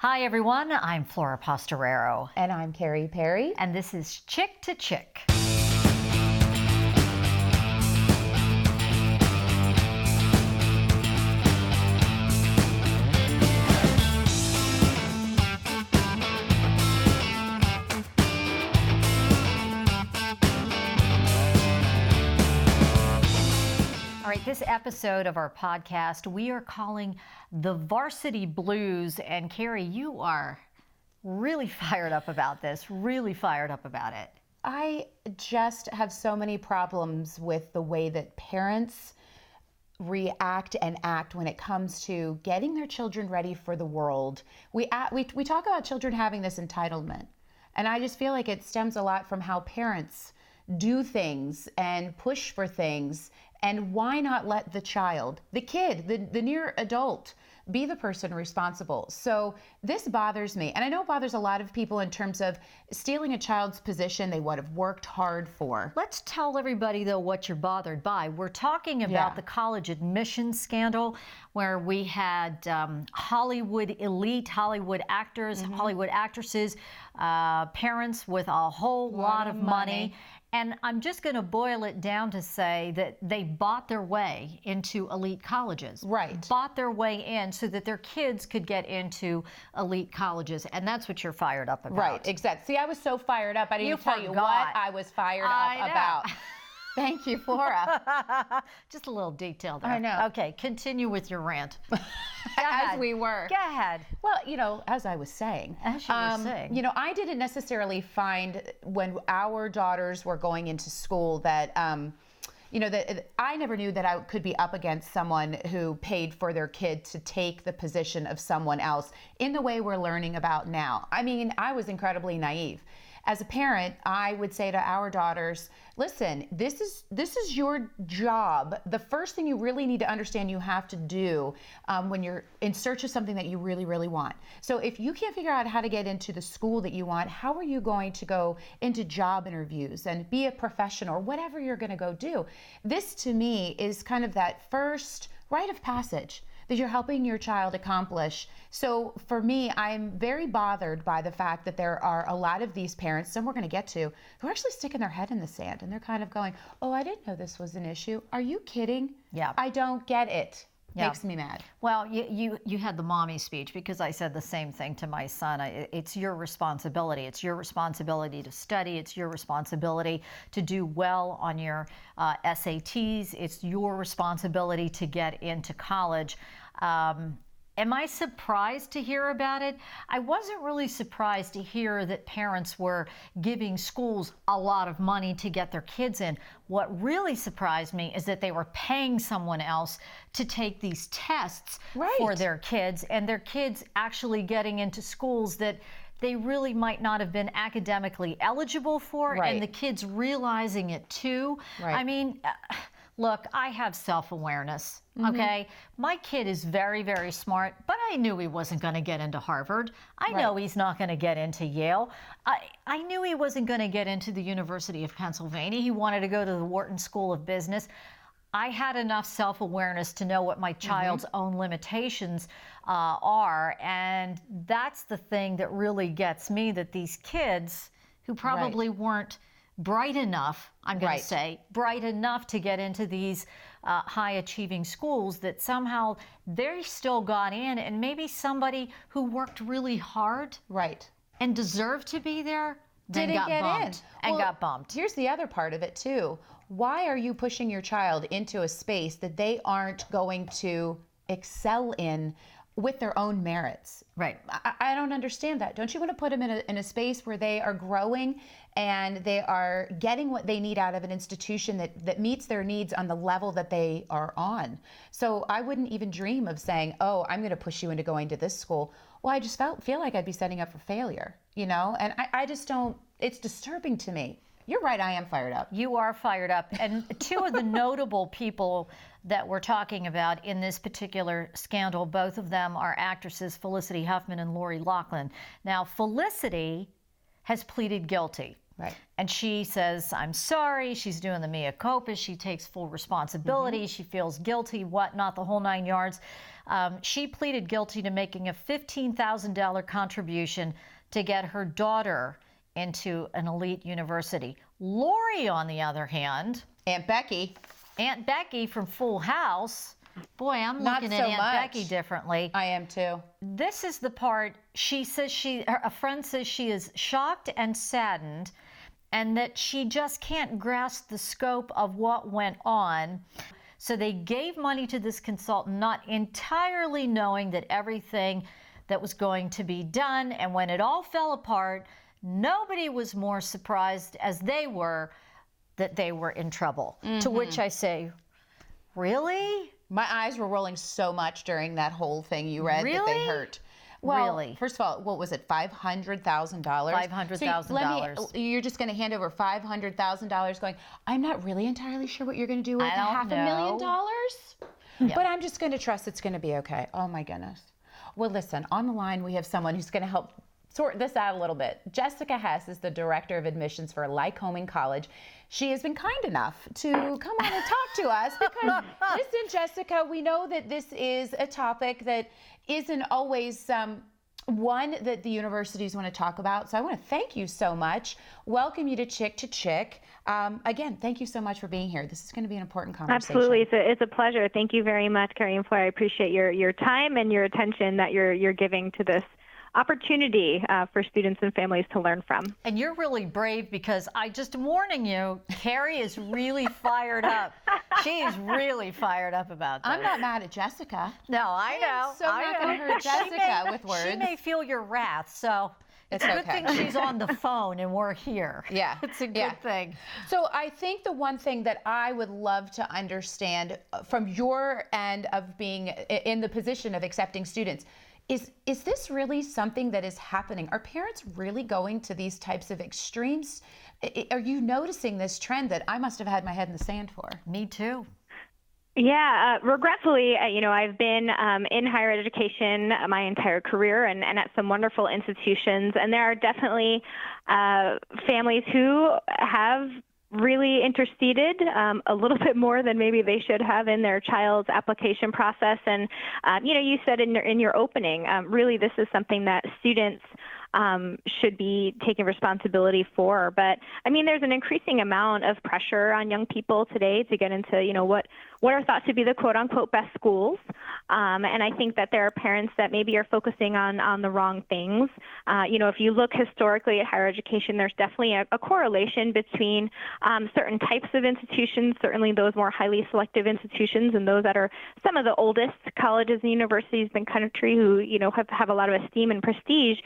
Hi everyone, I'm Flora Pastorero. And I'm Carrie Perry. And this is Chick2Chick. All right, this episode of our podcast, we are calling the Varsity Blues. And Carrie, you are really fired up about this, really fired up about it. I just have so many problems with the way that parents react and act when it comes to getting their children ready for the world. We talk about children having this entitlement, and I just feel like it stems a lot from how parents do things and push for things. And why not let the child, the kid, the near adult, be the person responsible? So this bothers me. And I know it bothers a lot of people in terms of stealing a child's position they would have worked hard for. Let's tell everybody, though, what you're bothered by. We're talking about the college admissions scandal, where we had Hollywood elite, Hollywood actors, Hollywood actresses, parents with a whole lot of money. And I'm just going to boil it down to say that they bought their way into elite colleges. Right. Bought their way in so that their kids could get into elite colleges. And that's what you're fired up about. Right, exactly. See, I was so fired up. I didn't even tell you what I was fired up about. Thank you, Flora. Just a little detail there. I know. Okay, continue with your rant. As we were. Go ahead. Well, as I was saying. As you were saying. I didn't necessarily find when our daughters were going into school that, that I never knew that I could be up against someone who paid for their kid to take the position of someone else in the way we're learning about now. I mean, I was incredibly naive. As a parent, I would say to our daughters, listen, this is your job. The first thing you really need to understand you have to do when you're in search of something that you really, really want. So if you can't figure out how to get into the school that you want, how are you going to go into job interviews and be a professional or whatever you're going to go do? This, to me, is kind of that first rite of passage that you're helping your child accomplish. So for me, I'm very bothered by the fact that there are a lot of these parents, some we're going to get to, who are actually sticking their head in the sand, and they're kind of going, oh, I didn't know this was an issue. Are you kidding? Yeah. I don't get it. Yeah. Makes me mad. Well, you had the mommy speech, because I said the same thing to my son. It's your responsibility. It's your responsibility to study. It's your responsibility to do well on your SATs. It's your responsibility to get into college. Am I surprised to hear about it? I wasn't really surprised to hear that parents were giving schools a lot of money to get their kids in. What really surprised me is that they were paying someone else to take these tests for their kids, and their kids actually getting into schools that they really might not have been academically eligible for, and the kids realizing it too. I mean, look, I have self-awareness, okay? My kid is very, very smart, but I knew he wasn't going to get into Harvard. I know he's not going to get into Yale. I knew he wasn't going to get into the University of Pennsylvania. He wanted to go to the Wharton School of Business. I had enough self-awareness to know what my child's own limitations are, and that's the thing that really gets me, that these kids who probably weren't bright enough, I'm going to say, bright enough to get into these high-achieving schools, that somehow they still got in, and maybe somebody who worked really hard and deserved to be there didn't get in and got bumped. Here's the other part of it too. Why are you pushing your child into a space that they aren't going to excel in with their own merits? Right. I don't understand that. Don't you want to put them in a space where they are growing and they are getting what they need out of an institution that meets their needs on the level that they are on? So I wouldn't even dream of saying, oh, I'm going to push you into going to this school. Well, I just feel like I'd be setting up for failure, and I just don't, it's disturbing to me. You're right, I am fired up. You are fired up. And two of the notable people that we're talking about in this particular scandal, both of them are actresses, Felicity Huffman and Lori Loughlin. Now, Felicity has pleaded guilty. Right. And she says, I'm sorry. She's doing the mea culpa. She takes full responsibility. Mm-hmm. She feels guilty, whatnot, the whole 9 yards. She pleaded guilty to making a $15,000 contribution to get her daughter into an elite university. Lori, on the other hand, Aunt Becky from Full House, boy, I'm Not looking so at Aunt much. Becky differently. I am too. This is the part she says a friend says she is shocked and saddened, and that she just can't grasp the scope of what went on. So they gave money to this consultant, not entirely knowing that everything that was going to be done. And when it all fell apart, nobody was more surprised as they were that they were in trouble. To which I say, really? My eyes were rolling so much during that whole thing you read that they hurt. Well, Really? first of all, what was it, $500,000? $500,000. You're just going to hand over $500,000 going, I'm not really entirely sure what you're going to do with I don't $500,000, but I'm just going to trust it's going to be okay. Oh my goodness. Well, listen, on the line, we have someone who's going to help sort this out a little bit. Jessica Hess is the Director of Admissions for Lycoming College. She has been kind enough to come on and talk to us because, listen, Jessica, we know that this is a topic that isn't always one that the universities want to talk about. So I want to thank you so much. Welcome you to Chick2Chick. Again, thank you so much for being here. This is going to be an important conversation. Absolutely. It's a pleasure. Thank you very much, Carrie and Floy. I appreciate your time and your attention that you're giving to this opportunity for students and families to learn from. And you're really brave because I just warning you, Carrie is really fired up. She's really fired up about this. I'm not mad at Jessica. No, I know. So I'm not going to hurt Jessica with words. She may feel your wrath, so it's a good okay. thing she's on the phone and we're here. Yeah. It's a good thing. So I think the one thing that I would love to understand from your end of being in the position of accepting students is this really something that is happening? Are parents really going to these types of extremes? Are you noticing this trend that I must have had my head in the sand for? Me too. Yeah, regretfully, I've been in higher education my entire career and at some wonderful institutions, and there are definitely families who have really interceded a little bit more than maybe they should have in their child's application process. And, you said in your opening, really this is something that students should be taking responsibility for. But I mean, there's an increasing amount of pressure on young people today to get into, what are thought to be the quote unquote best schools. And I think that there are parents that maybe are focusing on the wrong things. If you look historically at higher education, there's definitely a correlation between certain types of institutions, certainly those more highly selective institutions and those that are some of the oldest colleges and universities in the country who, have a lot of esteem and prestige.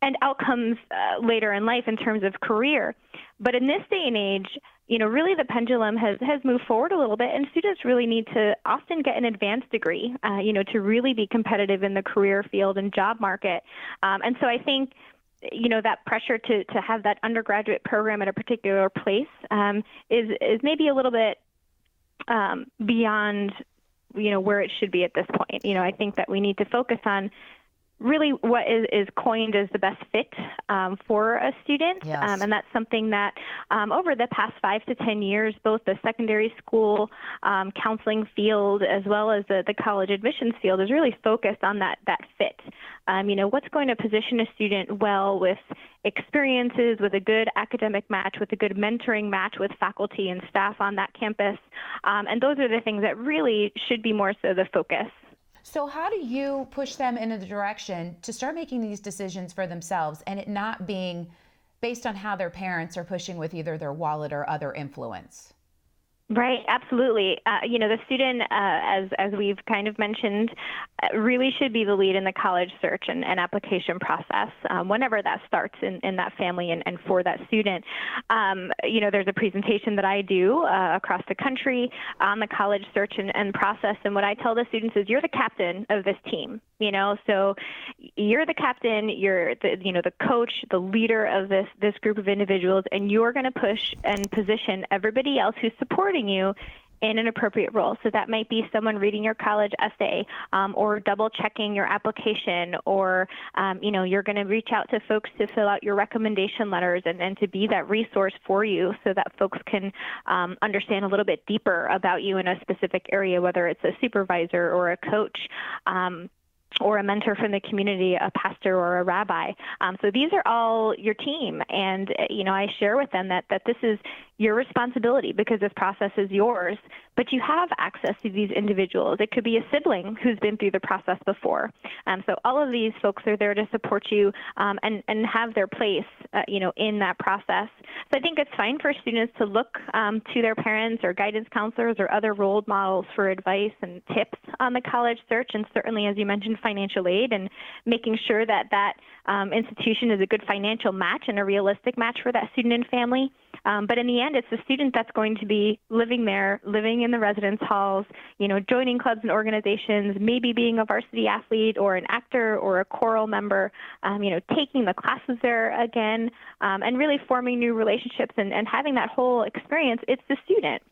And outcomes later in life in terms of career. But in this day and age, really the pendulum has moved forward a little bit, and students really need to often get an advanced degree, to really be competitive in the career field and job market. And so I think, that pressure to have that undergraduate program at a particular place is maybe a little bit beyond, where it should be at this point. I think that we need to focus on really what is coined as the best fit for a student. Yes. And that's something that over the past 5 to 10 years, both the secondary school counseling field as well as the college admissions field is really focused on that fit. What's going to position a student well with experiences, with a good academic match, with a good mentoring match with faculty and staff on that campus. And those are the things that really should be more so the focus. So how do you push them in the direction to start making these decisions for themselves and it not being based on how their parents are pushing with either their wallet or other influence? Right, absolutely. The student, as we've kind of mentioned, really should be the lead in the college search and application process whenever that starts in that family and for that student. There's a presentation that I do across the country on the college search and process. And what I tell the students is you're the captain of this team. So you're the captain, you're the coach, the leader of this group of individuals, and you're going to push and position everybody else who's supporting you in an appropriate role. So that might be someone reading your college essay, or double checking your application, or you're going to reach out to folks to fill out your recommendation letters and to be that resource for you so that folks can understand a little bit deeper about you in a specific area, whether it's a supervisor or a coach. Or a mentor from the community, a pastor or a rabbi. So these are all your team. And, I share with them that this is your responsibility because this process is yours, but you have access to these individuals. It could be a sibling who's been through the process before. So all of these folks are there to support you and have their place, in that process. So I think it's fine for students to look to their parents or guidance counselors or other role models for advice and tips on the college search. And certainly, as you mentioned, financial aid and making sure that institution is a good financial match and a realistic match for that student and family. But in the end, it's the student that's going to be living there, living in the residence halls, joining clubs and organizations, maybe being a varsity athlete or an actor or a choral member, taking the classes there again, and really forming new relationships and having that whole experience. It's the student.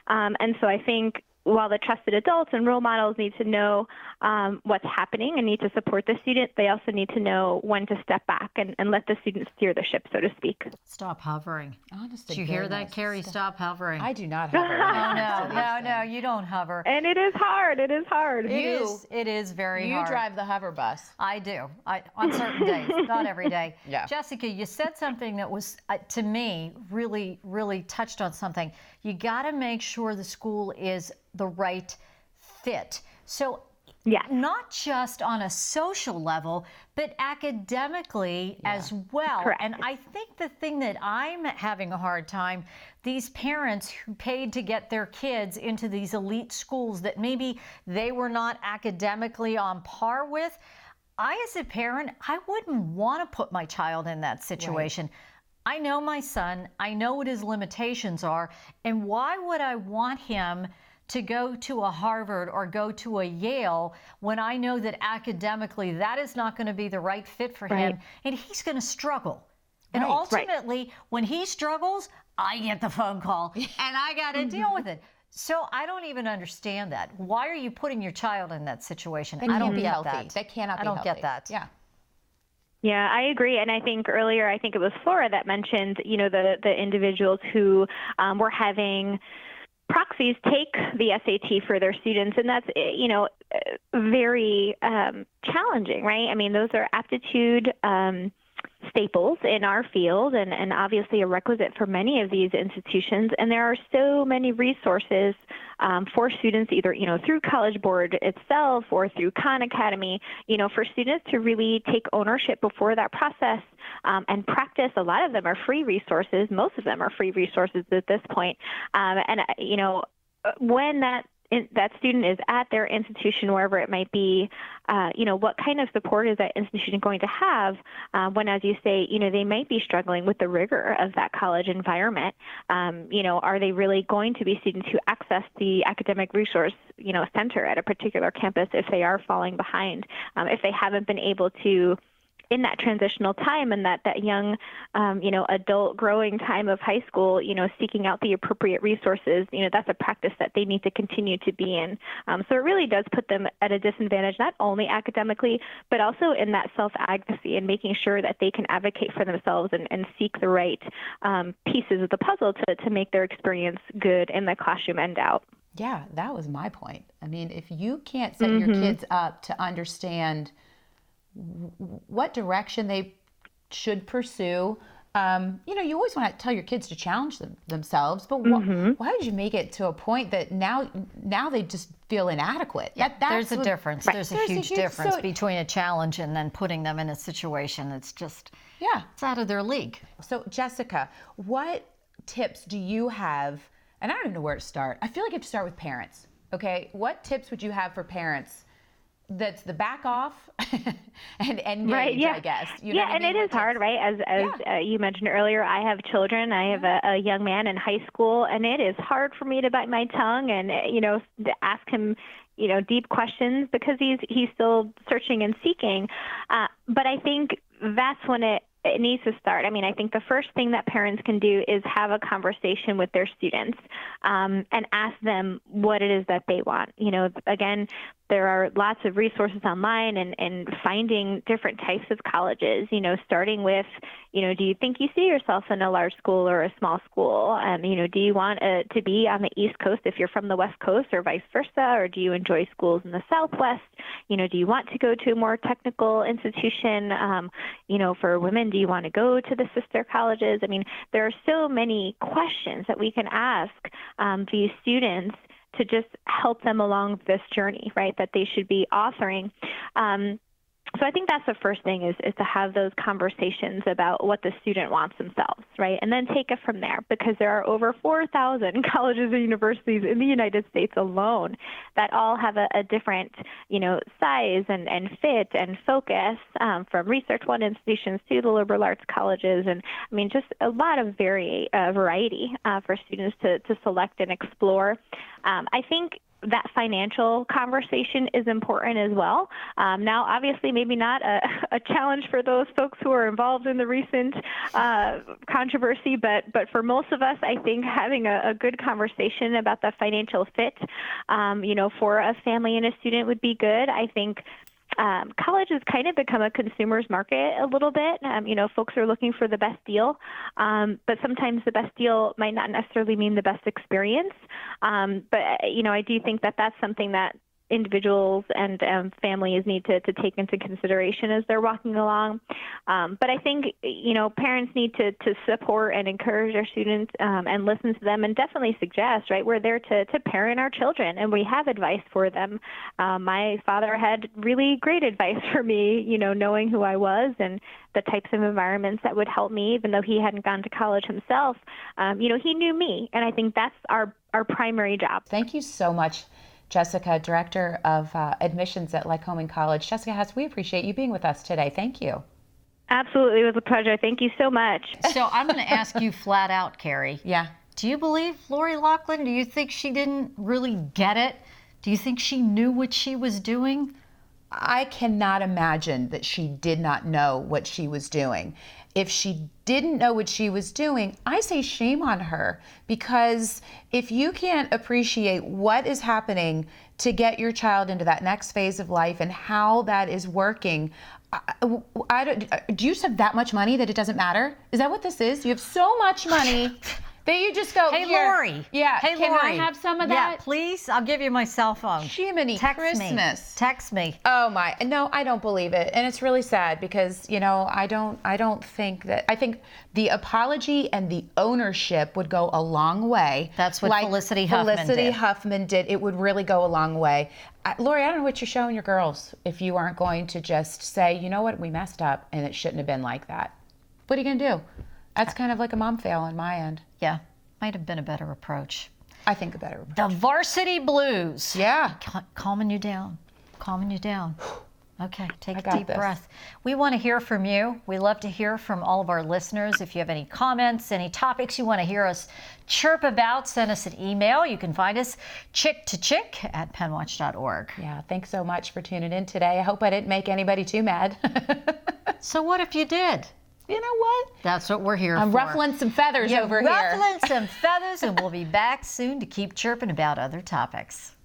And so I think while the trusted adults and role models need to know what's happening and need to support the student, they also need to know when to step back and let the student steer the ship, so to speak. Stop hovering. Honest Did you hear that, Carrie? Stop hovering. I do not hover. No, you don't hover. And it is hard. It is hard. It is very hard. You drive the hover bus. I do. On certain days, not every day. Yeah. Jessica, you said something that was, to me, really, really touched on something. You got to make sure the school is the right fit. So not just on a social level, but academically as well. Correct. And I think the thing that I'm having a hard time, these parents who paid to get their kids into these elite schools that maybe they were not academically on par with, I as a parent, I wouldn't want to put my child in that situation. Right. I know my son, I know what his limitations are, and why would I want him to go to a Harvard or go to a Yale when I know that academically that is not going to be the right fit for him, and he's going to struggle. And ultimately, when he struggles, I get the phone call and I got to deal with it. So I don't even understand that. Why are you putting your child in that situation? I don't get that. That cannot be healthy. I don't healthy. get that. Yeah. Yeah, I agree. And I think earlier, I think it was Flora that mentioned, the individuals who were having proxies take the SAT for their students, and that's, very challenging, right? I mean, those are aptitude staples in our field and obviously a requisite for many of these institutions. And there are so many resources for students either, through College Board itself or through Khan Academy, for students to really take ownership before that process and practice. A lot of them are free resources. Most of them are free resources at this point. When that student is at their institution, wherever it might be, what kind of support is that institution going to have when, as you say, they might be struggling with the rigor of that college environment? Are they really going to be students who access the academic resource, center at a particular campus if they are falling behind, if they haven't been able to, in that transitional time and that young, adult growing time of high school, seeking out the appropriate resources, that's a practice that they need to continue to be in. So it really does put them at a disadvantage, not only academically, but also in that self-advocacy and making sure that they can advocate for themselves and seek the right pieces of the puzzle to make their experience good in the classroom and out. Yeah, that was my point. I mean, if you can't set your kids up to understand what direction they should pursue. You always want to tell your kids to challenge themselves, but why would you make it to a point that now they just feel inadequate? There's a difference. There's a huge difference between a challenge and then putting them in a situation that's just, it's out of their league. So Jessica, what tips do you have? And I don't even know where to start. I feel like I have to start with parents. Okay. What tips would you have for parents? That's the back off and engage, I guess. And it is hard, right? As you mentioned earlier, I have children. I have a young man in high school, and it is hard for me to bite my tongue and, to ask him, deep questions because he's still searching and seeking. But I think that's when it it needs to start. I mean, I think the first thing that parents can do is have a conversation with their students and ask them what it is that they want. You know, again, there are lots of resources online and finding different types of colleges, you know, starting with, you know, do you think you see yourself in a large school or a small school? You know, do you want to be on the East Coast if you're from the West Coast or vice versa? Or do you enjoy schools in the Southwest? You know, do you want to go to a more technical institution? You know, for women, do you want to go to the sister colleges? I mean, there are so many questions that we can ask these students to just help them along this journey, right, that they should be authoring. So I think that's the first thing is to have those conversations about what the student wants themselves, right? And then take it from there, because there are over 4,000 colleges and universities in the United States alone that all have a different, you know, size and fit and focus, from Research One institutions to the liberal arts colleges. And I mean, just a lot of variety for students to select and explore. I think that financial conversation is important as well. Now, obviously, maybe not a challenge for those folks who are involved in the recent controversy, but for most of us, I think having a good conversation about the financial fit, you know, for a family and a student would be good. I think college has kind of become a consumer's market a little bit. You know, folks are looking for the best deal, but sometimes the best deal might not necessarily mean the best experience. But, you know, I do think that that's something that individuals and families need to take into consideration as they're walking along. But I think, you know, parents need to support and encourage their students and listen to them and definitely suggest, right? We're there to parent our children and we have advice for them. My father had really great advice for me, you know, knowing who I was and the types of environments that would help me, even though he hadn't gone to college himself. You know, he knew me, and I think that's our primary job. Thank you so much, Jessica, Director of Admissions at Lycoming College. Jessica Hess, we appreciate you being with us today. Thank you. Absolutely. It was a pleasure. Thank you so much. So I'm going to ask you flat out, Carrie. Yeah. Do you believe Lori Loughlin? Do you think she didn't really get it? Do you think she knew what she was doing? I cannot imagine that she did not know what she was doing. If she didn't know what she was doing, I say shame on her, because if you can't appreciate what is happening to get your child into that next phase of life and how that is working, do you just have that much money that it doesn't matter? Is that what this is? You have so much money that you just go, hey, here. Lori. Yeah, hey, can Lori. I have some of that? Yeah, please. I'll give you my cell phone. Jiminy Christmas. Text me. Oh my, no, I don't believe it. And it's really sad because, you know, I don't think that, I think the apology and the ownership would go a long way. That's what Felicity Huffman did. It would really go a long way. Lori, I don't know what you're showing your girls if you aren't going to just say, you know what, we messed up and it shouldn't have been like that. What are you going to do? That's kind of like a mom fail on my end. Yeah, might have been a better approach. I think a better approach. The Varsity Blues. Yeah. Calming you down. Calming you down. Okay, take a deep this. breath. We want to hear from you. We love to hear from all of our listeners. If you have any comments, any topics you want to hear us chirp about, send us an email. You can find us chick2chick@penwatch.org. Yeah, thanks so much for tuning in today. I hope I didn't make anybody too mad. So what if you did? You know what? That's what we're here I'm for. ruffling some feathers over here. Ruffling some feathers, and we'll be back soon to keep chirping about other topics.